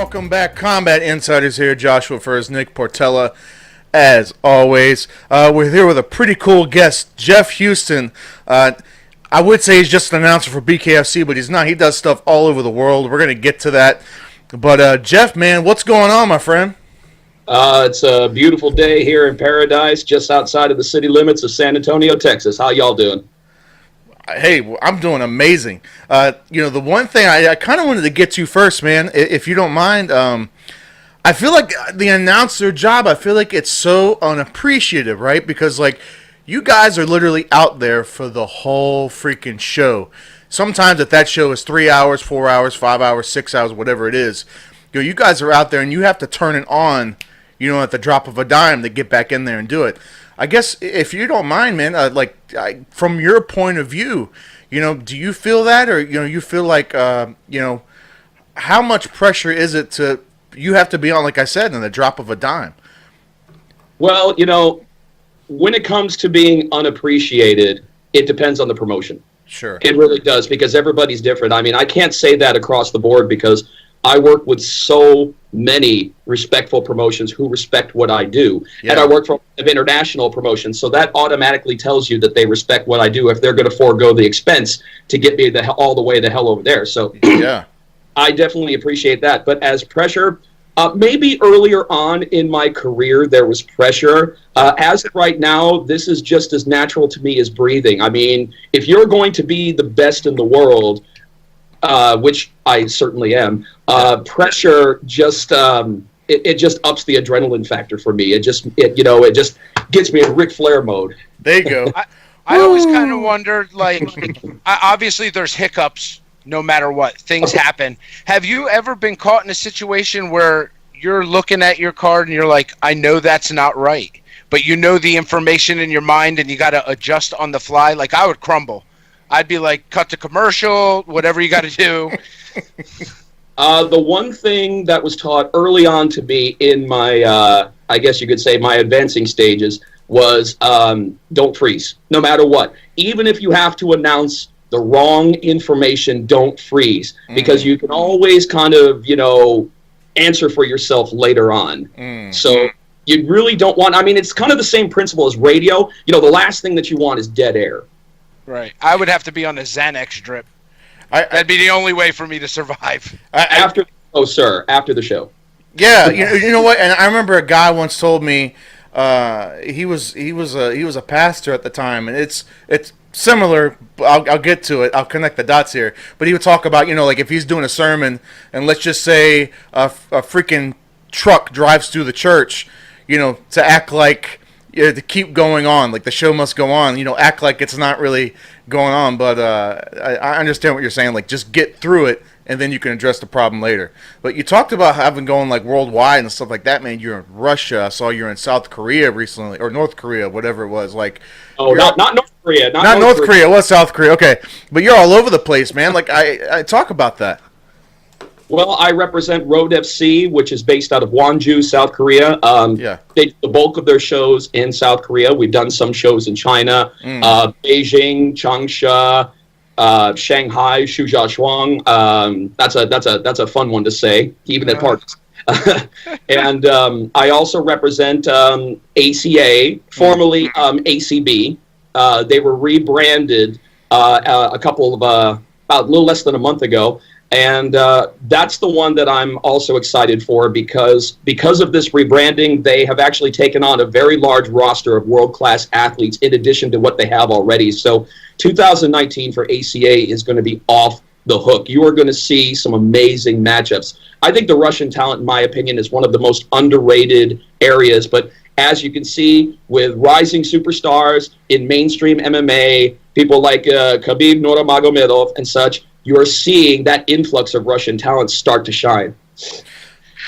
welcome back, Combat Insiders here. Joshua Furs, Nick Portella, as always. We're here with a pretty cool guest, Jeff Houston. I would say he's just an announcer for BKFC, but he's not. He does stuff all over the world. We're going to get to that. But Jeff, man, what's going on, my friend? It's a beautiful day here in Paradise, just outside of the city limits of San Antonio, Texas. How y'all doing? Hey, I'm doing amazing. The one thing I kind of wanted to get to first, man, if you don't mind, I feel like the announcer job, I feel like it's so unappreciative, right? Because, like, you guys are literally out there for the whole freaking show. Sometimes if that show is 3 hours, 4 hours, 5 hours, 6 hours, whatever it is, you guys are out there and you have to turn it on, at the drop of a dime to get back in there and do it. I guess if you don't mind, man, from your point of view, do you feel that, or you feel like, how much pressure is it to you have to be on, like I said, in the drop of a dime? Well, when it comes to being unappreciated, it depends on the promotion. Sure, it really does, because everybody's different. I mean, I can't say that across the board because I work with so many respectful promotions who respect what I do. Yeah. And I work for international promotions, so that automatically tells you that they respect what I do if they're going to forego the expense to get me all the way the hell over there. So yeah, I definitely appreciate that. But as pressure, maybe earlier on in my career there was pressure. As of right now, this is just as natural to me as breathing. I mean, if you're going to be the best in the world, which I certainly am, pressure just it just ups the adrenaline factor for me. It just gets me in Ric Flair mode. There you go. I always kind of wondered, obviously there's hiccups no matter what. Things happen. Have you ever been caught in a situation where you're looking at your card and you're like, I know that's not right, but the information in your mind and you got to adjust on the fly? Like, I would crumble. I'd be like, cut to commercial, whatever you got to do. The one thing that was taught early on to me in my, I guess you could say, my advancing stages was don't freeze, no matter what. Even if you have to announce the wrong information, don't freeze, because you can always kind of, answer for yourself later on. So you really don't want, I mean, it's kind of the same principle as radio. The last thing that you want is dead air. Right. I would have to be on a Xanax drip. That'd be the only way for me to survive. After the show. Yeah, you know what? And I remember a guy once told me he was a pastor at the time, and it's similar. I'll get to it. I'll connect the dots here. But he would talk about like if he's doing a sermon, and let's just say a freaking truck drives through the church, to act like. To keep going on, like the show must go on, act like it's not really going on, but I understand what you're saying, like just get through it and then you can address the problem later. But you talked about having going like worldwide and stuff like that, man. You're in Russia. I saw you're in South Korea recently, or North Korea, whatever it was. Like, not North Korea, not North Korea. It was South Korea. Okay, but you're all over the place, man. Like I talk about that. Well, I represent Road FC, which is based out of Wonju, South Korea. They do the bulk of their shows in South Korea. We've done some shows in China, Beijing, Changsha, Shanghai, Shujiazhuang. That's a fun one to say, even at parties. And I also represent ACA, formerly ACB. They were rebranded a couple of about a little less than a month ago. And that's the one that I'm also excited for because of this rebranding, they have actually taken on a very large roster of world-class athletes in addition to what they have already. So 2019 for ACA is going to be off the hook. You are going to see some amazing matchups. I think the Russian talent, in my opinion, is one of the most underrated areas. But as you can see, with rising superstars in mainstream MMA, people like Khabib Nurmagomedov and such, you are seeing that influx of Russian talent start to shine.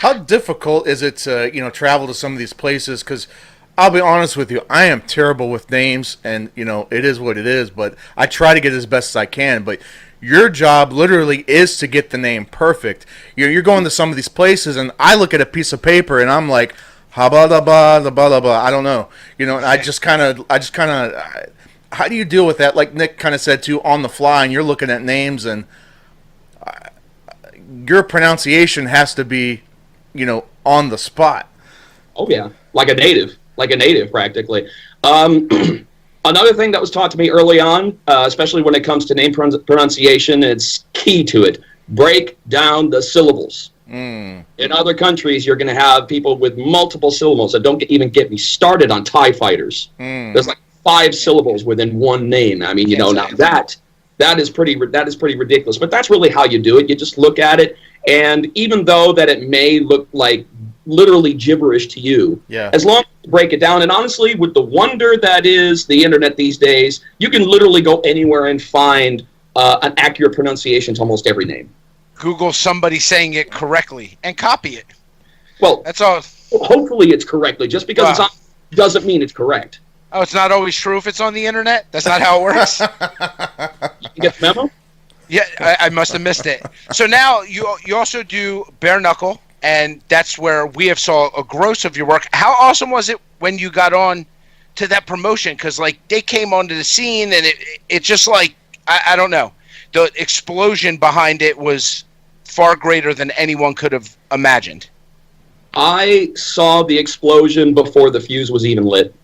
How difficult is it to, travel to some of these places? Because I'll be honest with you, I am terrible with names, and, it is what it is, but I try to get as best as I can. But your job literally is to get the name perfect. You're going to some of these places, and I look at a piece of paper, and I'm like, ha blah blah blah blah blah. I don't know, and I just kind of. How do you deal with that? Like Nick kind of said too, on the fly, and you're looking at names, and your pronunciation has to be on the spot. Oh yeah, like a native practically. Another thing that was taught to me early on, especially when it comes to name pronunciation, it's key to it. Break down the syllables. In other countries, you're going to have people with multiple syllables. And don't even get me started on TIE fighters. There's like 5 syllables within one name. I mean, now that is pretty ridiculous. But that's really how you do it. You just look at it, and even though that it may look like literally gibberish to you, as long as you break it down, and honestly, with the wonder that is the internet these days, you can literally go anywhere and find an accurate pronunciation to almost every name. Google somebody saying it correctly and copy it. Well, that's all. Hopefully it's correctly. Just because it's on doesn't mean it's correct. Oh, it's not always true if it's on the internet? That's not how it works? You get the memo? Yeah, I must have missed it. So now you also do Bare Knuckle, and that's where we have saw a gross of your work. How awesome was it when you got on to that promotion? Because, like, they came onto the scene, and it just, like, I don't know. The explosion behind it was far greater than anyone could have imagined. I saw the explosion before the fuse was even lit.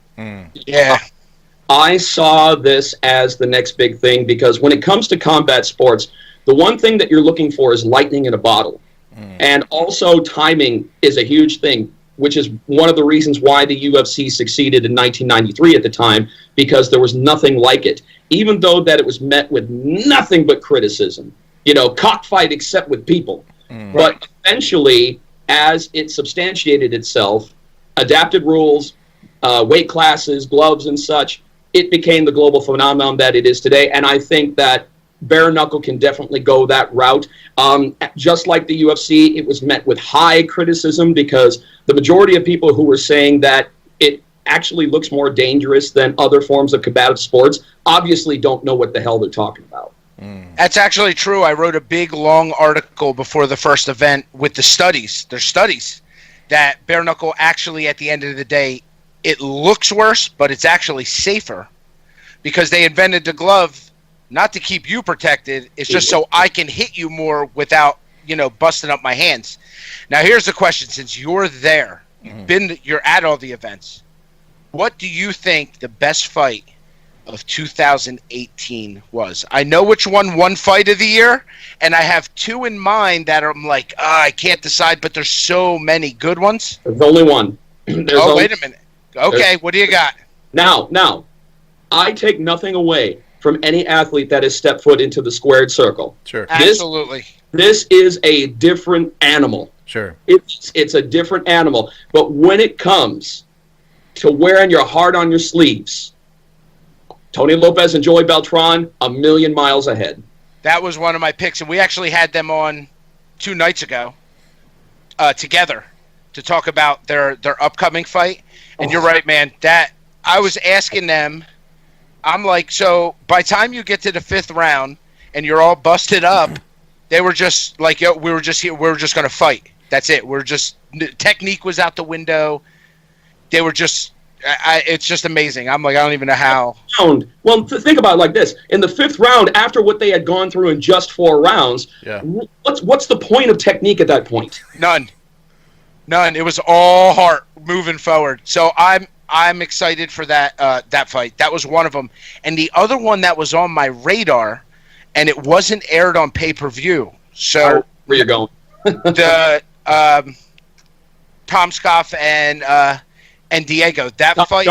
Yeah. I saw this as the next big thing, because when it comes to combat sports, the one thing that you're looking for is lightning in a bottle. And also timing is a huge thing, which is one of the reasons why the UFC succeeded in 1993 at the time, because there was nothing like it. Even though that it was met with nothing but criticism, cockfight except with people. But eventually, as it substantiated itself, adapted rules, weight classes, gloves and such, it became the global phenomenon that it is today. And I think that bare knuckle can definitely go that route. Just like the UFC, it was met with high criticism, because the majority of people who were saying that it actually looks more dangerous than other forms of combative sports obviously don't know what the hell they're talking about. That's actually true. I wrote a big, long article before the first event with the studies. There's studies that bare knuckle actually, at the end of the day, it looks worse, but it's actually safer, because they invented the glove not to keep you protected. It's just so I can hit you more without, busting up my hands. Now, here's the question. Since you're there, you're at all the events, what do you think the best fight of 2018 was? I know which won fight of the year, and I have 2 in mind that I'm like, I can't decide, but there's so many good ones. There's only one. Wait a minute. Okay, what do you got? Now, I take nothing away from any athlete that has stepped foot into the squared circle. Sure. Absolutely. This is a different animal. Sure. It's a different animal. But when it comes to wearing your heart on your sleeves, Tony Lopez and Joey Beltran, a million miles ahead. That was one of my picks, and we actually had them on 2 nights ago together to talk about their upcoming fight. And you're right, man. That I was asking them, I'm like, so by the time you get to the 5th round and you're all busted up, they were just like, yo, we were just here. We were just going to fight. That's it. Technique was out the window. They were just, it's just amazing. I'm like, I don't even know how. Well, think about it like this. In the 5th round, after what they had gone through in just 4 rounds, what's the point of technique at that point? None. It was all heart moving forward. So I'm excited for that fight. That was one of them. And the other one that was on my radar, and it wasn't aired on pay-per-view. So where you going? The Tom Scoff and Diego. That fight.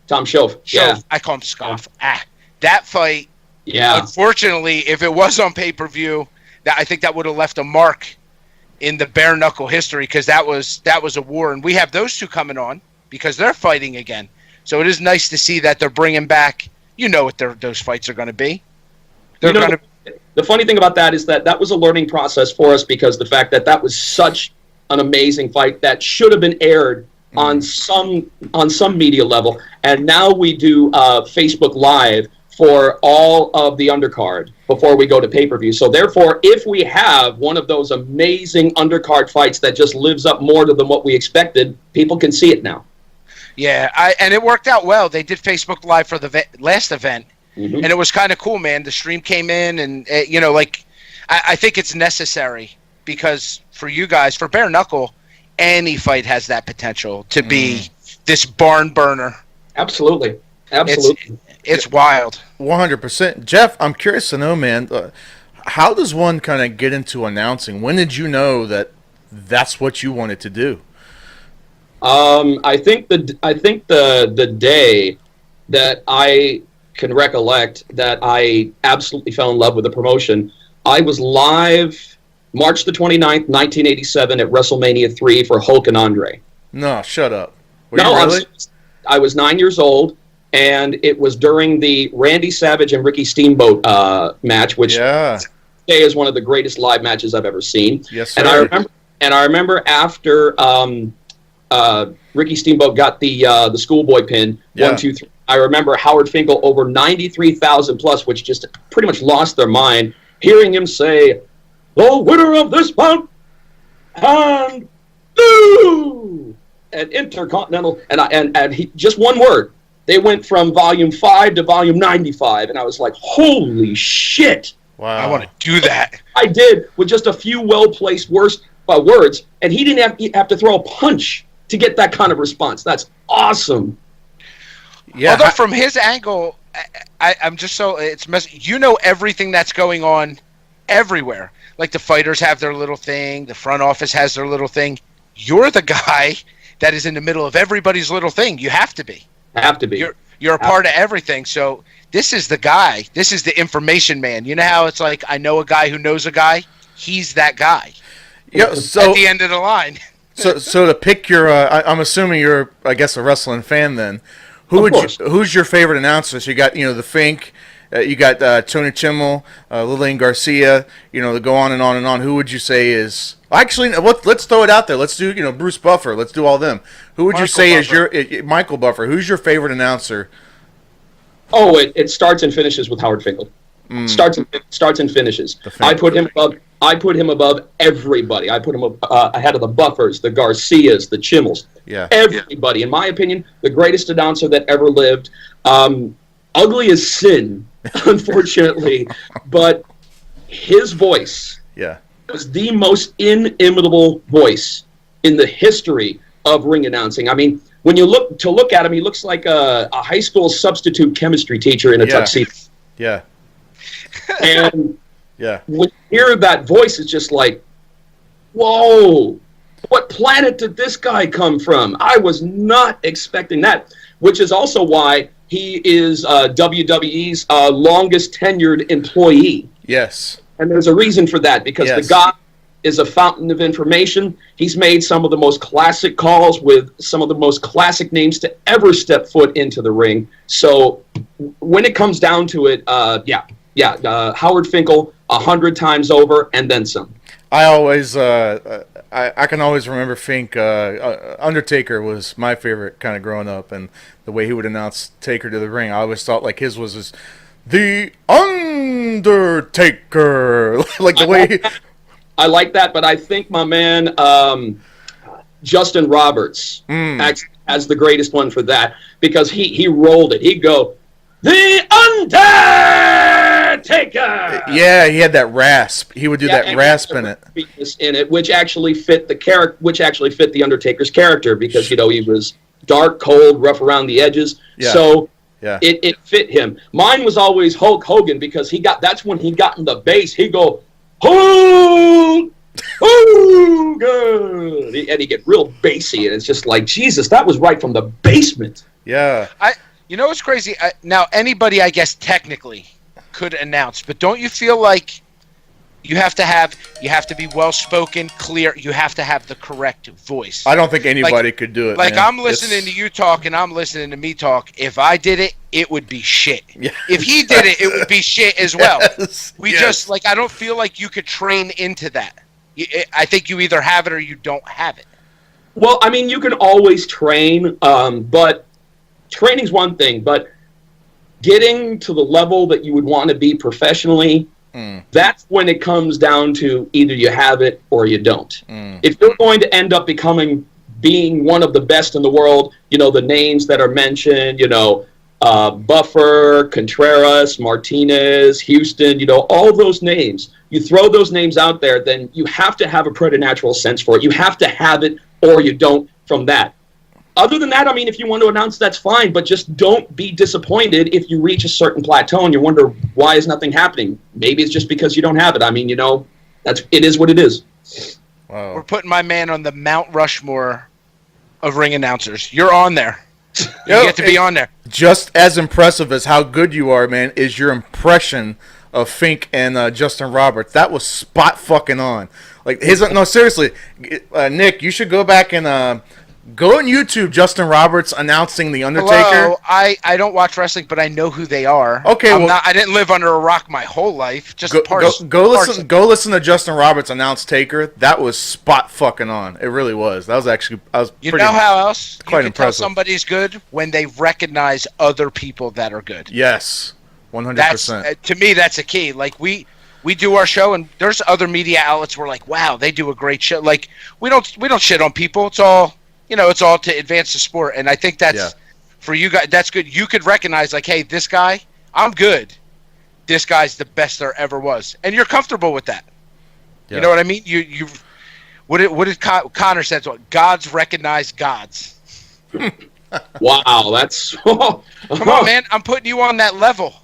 Tom Schoaf. Yeah. I call him Scoff. Yeah. That fight. Yeah. Unfortunately, if it was on pay-per-view, I think that would have left a mark in the bare knuckle history, because that was a war, and we have those 2 coming on because they're fighting again. So it is nice to see that they're bringing back. What those fights are going to be. The funny thing about that is that was a learning process for us, because the fact that was such an amazing fight that should have been aired on some media level, and now we do Facebook Live for all of the undercard before we go to pay-per-view. So therefore, if we have one of those amazing undercard fights that just lives up more than what we expected, people can see it now. Yeah, and it worked out well. They did Facebook Live for the last event, and it was kind of cool, man. The stream came in, and I think it's necessary, because for you guys, for bare knuckle, any fight has that potential to be this barn burner. Absolutely. It's wild. 100%. Jeff, I'm curious to know, man, how does one kind of get into announcing? When did you know that that's what you wanted to do? I think the day that I can recollect that I absolutely fell in love with the promotion, I was live March the 29th, 1987 at WrestleMania 3 for Hulk and Andre. No, shut up. Were you really? I was 9 years old, and it was during the Randy Savage and Ricky Steamboat match, which is one of the greatest live matches I've ever seen. Yes, sir. And I remember after Ricky Steamboat got the schoolboy pin, 1, 2, 3. I remember Howard Finkel over 93,000 plus, which just pretty much lost their mind, hearing him say, "The winner of this bout and do an Intercontinental," and he just one word. They went from volume 5 to volume 95, and I was like, "Holy shit!" Wow, I want to do that. I did with just a few well-placed words, and he didn't have to throw a punch to get that kind of response. That's awesome. Yeah. Although from his angle, I'm just so you know everything that's going on everywhere. Like the fighters have their little thing, the front office has their little thing. You're the guy that is in the middle of everybody's little thing. You have to be. You're a part of everything. So this is the guy. This is the information man. You know how it's like, I know a guy who knows a guy? He's that guy. Yeah, so at the end of the line. so to pick your, I'm assuming you're, I guess, a wrestling fan then. Who's your favorite announcer? So you got, the Fink, you got Tony Chimmel, Lillian Garcia, to go on and on and on. Who would you say is... Actually, let's throw it out there. Let's do, Bruce Buffer. Let's do all them. Who would you say is your... Michael Buffer. Who's your favorite announcer? Oh, it starts and finishes with Howard Finkel. Starts and finishes. I put him above everybody. I put him ahead of the Buffers, the Garcias, the Chimmels. Yeah. Everybody. In my opinion, the greatest announcer that ever lived. Ugly as sin, unfortunately, but his voice was the most inimitable voice in the history of ring announcing. I mean, when you look at him, he looks like a high school substitute chemistry teacher in a tuxedo. Yeah. And when you hear that voice, it's just like, whoa, what planet did this guy come from? I was not expecting that, which is also why he is WWE's longest tenured employee. Yes. And there's a reason for that, because the guy is a fountain of information. He's made some of the most classic calls with some of the most classic names to ever step foot into the ring. So when it comes down to it, Howard Finkel 100 times over and then some. I always, I can always remember Fink. Undertaker was my favorite kind of growing up, and the way he would announce Taker to the ring, I always thought like his was the Undertaker, like the way. I like that, but I think my man Justin Roberts actually has the greatest one for that, because he rolled it. He'd go, "The Undertaker!" Yeah, he had that rasp. He would do that rasp in it, which actually fit the character, which actually fit the Undertaker's character, because he was dark, cold, rough around the edges. Yeah. So it fit him. Mine was always Hulk Hogan, because that's when he got in the bass. He'd go, "Hulk Hogan!" And he'd get real bassy, and it's just like, Jesus, that was right from the basement. Yeah. You know what's crazy? Now, anybody, I guess, technically could announce, but don't you feel like you have to be well-spoken, clear, you have to have the correct voice? I don't think anybody could do it. Like, man. I'm listening to you talk, and I'm listening to me talk. If I did it, it would be shit. Yeah. If he did it, it would be shit as well. Yes. Just, like, I don't feel like you could train into that. I think you either have it or you don't have it. Well, I mean, you can always train, but training's one thing, but getting to the level that you would want to be professionally, that's when it comes down to either you have it or you don't. If you're going to end up being one of the best in the world, the names that are mentioned, Buffer, Contreras, Martinez, Houston, all those names. You throw those names out there, then you have to have a preternatural sense for it. You have to have it or you don't from that. Other than that, I mean, if you want to announce, that's fine, but just don't be disappointed if you reach a certain plateau and you wonder, why is nothing happening? Maybe it's just because you don't have it. I mean, it is what it is. Wow. We're putting my man on the Mount Rushmore of ring announcers. You're on there. You get to be on there. Just as impressive as how good you are, man, is your impression of Fink and Justin Roberts. That was spot fucking on. Like no, seriously, Nick, you should go back and go on YouTube. Justin Roberts announcing the Undertaker. Hello, I don't watch wrestling, but I know who they are. Okay, I didn't live under a rock my whole life. Just go listen to Justin Roberts announce Taker. That was spot fucking on. It really was. That was actually You know how else quite you can impressive. Tell somebody's good when they recognize other people that are good. Yes, 100%. To me, that's a key. Like we do our show, and there's other media outlets where like, wow, they do a great show. Like we don't shit on people. It's all it's all to advance the sport, and I think that's for you guys. That's good. You could recognize like, hey, this guy, I'm good. This guy's the best there ever was, and you're comfortable with that. Yeah. You know what I mean? You what did Connor said? Gods recognize gods. Wow, that's come on, man. I'm putting you on that level.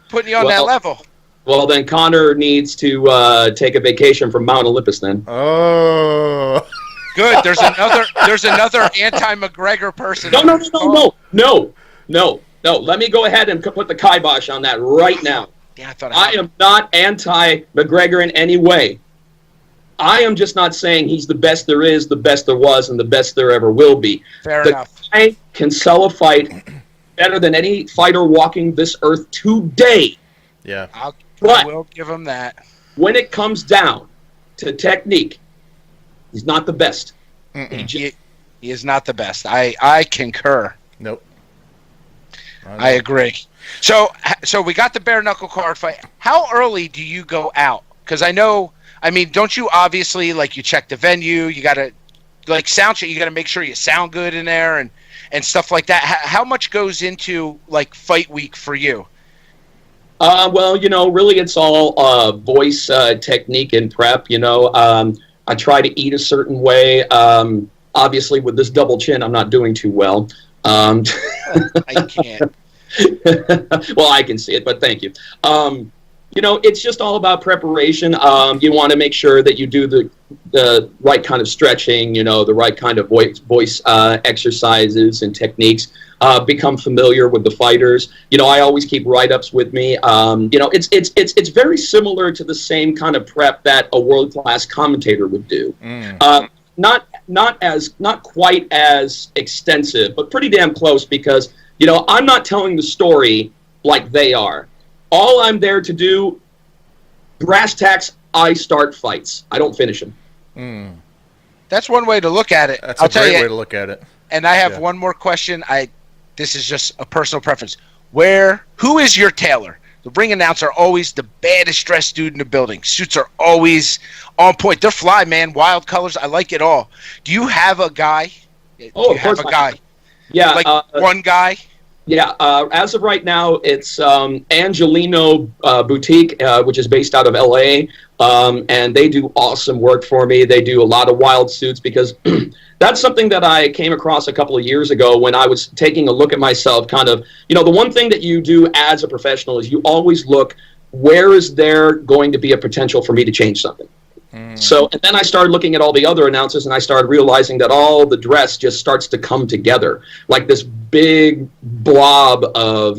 Putting you on that level. Well, then Connor needs to take a vacation from Mount Olympus. Then. Oh. Good. There's another anti-McGregor person. No. Let me go ahead and put the kibosh on that right now. Yeah, I am not anti-McGregor in any way. I am just not saying he's the best there is, the best there was, and the best there ever will be. Fair enough. The guy can sell a fight better than any fighter walking this earth today. Yeah. I will give him that. When it comes down to technique, he's not the best. He is not the best. I concur. Nope. I agree. So we got the bare knuckle card fight. How early do you go out? Because don't you obviously you check the venue? You got to sound check. You got to make sure you sound good in there and stuff like that. How much goes into fight week for you? Well, really it's all voice technique and prep. I try to eat a certain way. Obviously, with this double chin, I'm not doing too well. I can't. Well, I can see it, but thank you. It's just all about preparation. You want to make sure that you do the right kind of stretching, the right kind of voice exercises and techniques. Become familiar with the fighters. I always keep write-ups with me. It's very similar to the same kind of prep that a world-class commentator would do. Not quite as extensive, but pretty damn close because I'm not telling the story like they are. All I'm there to do, brass tacks, I start fights. I don't finish them. That's one way to look at it. That's a great way to look at it. And I have one more question. This is just a personal preference. Who is your Tailor? The ring announcer always the baddest dressed dude in the building. Suits are always on point. They're fly, man. Wild colors. I like it all. Do you have a guy? Of course. Yeah. One guy? Yeah. As of right now, it's Angelino Boutique, which is based out of L.A., and they do awesome work for me. They do a lot of wild suits because that's something that I came across a couple of years ago when I was taking a look at myself kind of, the one thing that you do as a professional is you always look, where is there going to be a potential for me to change something? So, and then I started looking at all the other announcers and I started realizing that all the dress just starts to come together like this big blob of,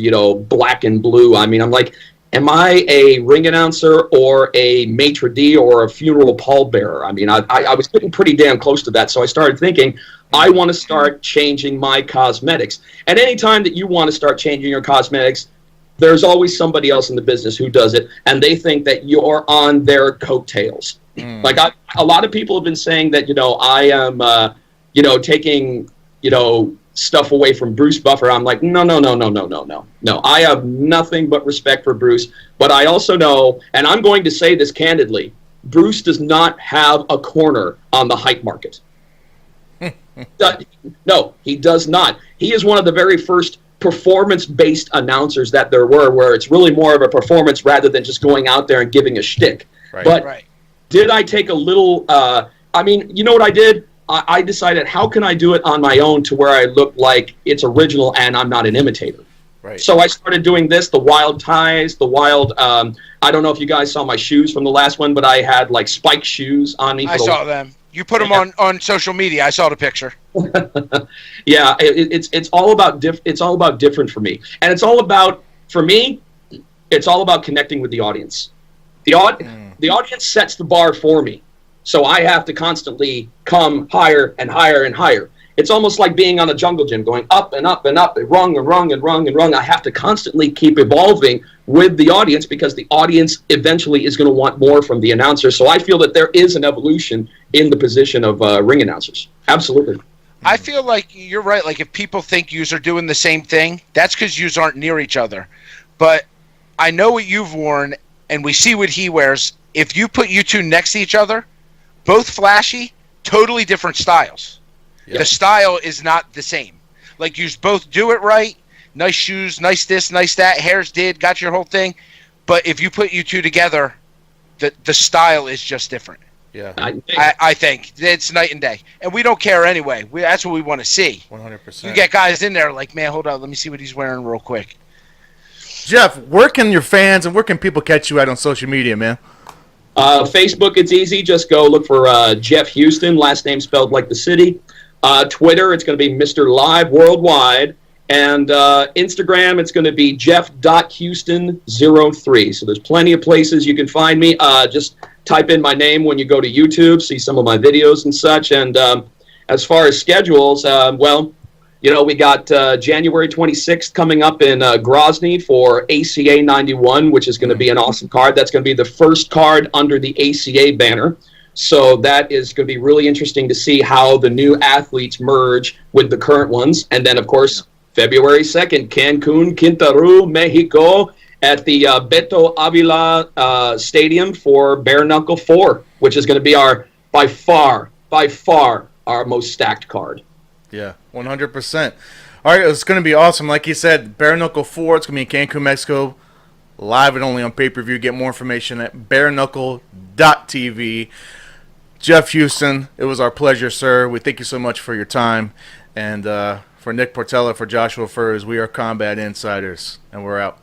black and blue. I mean, I'm like, am I a ring announcer or a maitre d' or a funeral pallbearer? I mean, I was getting pretty damn close to that. So I started thinking, I want to start changing my cosmetics. And anytime that you want to start changing your cosmetics, there's always somebody else in the business who does it. And they think that you're on their coattails. Like a lot of people have been saying that, I am, taking, stuff away from Bruce Buffer. I'm like, no. I have nothing but respect for Bruce. But I also know, and I'm going to say this candidly, Bruce does not have a corner on the hype market. No, he does not. He is one of the very first performance-based announcers that there were, where it's really more of a performance rather than just going out there and giving a shtick. Right. But did I take a little? I mean, you know what I did? I decided, how can I do it on my own to where I look like it's original and I'm not an imitator. Right. So I started doing this, the wild ties, the wild. I don't know if you guys saw my shoes from the last one, but I had like spike shoes on me. I saw them. You put them on social media. I saw the picture. Yeah, it's all about it's all about different for me, and it's all about, for me, it's all about connecting with the audience. The audience sets the bar for me, so I have to constantly come higher and higher and higher. It's almost like being on a jungle gym, going up and up and up, and rung and rung and rung and rung. I have to constantly keep evolving with the audience, because the audience eventually is going to want more from the announcer. So I feel that there is an evolution in the position of ring announcers. Absolutely. I feel like you're right. Like, if people think yous are doing the same thing, that's because yous aren't near each other. But I know what you've worn, and we see what he wears. If you put you two next to each other, both flashy, totally different styles. Yep. The style is not the same. Like, you both do it right. Nice shoes, nice this, nice that. Hair's did, got your whole thing. But if you put you two together, the style is just different. Yeah, I think it's night and day, and we don't care anyway. That's what we want to see. 100%. You get guys in there like, man, hold on, let me see what he's wearing real quick. Jeff, where can your fans and where can people catch you at on social media, man? Facebook, it's easy. Just go look for Jeff Houston, last name spelled like the city. Twitter, it's going to be Mr. Live Worldwide. And Instagram, it's going to be jeff.houston03. So there's plenty of places you can find me. Just type in my name when you go to YouTube, see some of my videos and such. And as far as schedules, well, you know, we got January 26th coming up in Grozny for ACA 91, which is going to be an awesome card. That's going to be the first card under the ACA banner. So that is going to be really interesting to see how the new athletes merge with the current ones. And then, of course, February 2nd, Cancun, Quintana, Mexico, at the Beto Avila Stadium for Bare Knuckle 4, which is going to be our, by far, our most stacked card. Yeah, 100%. All right, it's going to be awesome. Like you said, Bare Knuckle 4, it's going to be in Cancun, Mexico, live and only on pay-per-view. Get more information at bareknuckle.tv. Jeff Houston, it was our pleasure, sir. We thank you so much for your time. And for Nick Portella, for Joshua Furs, we are Combat Insiders, and we're out.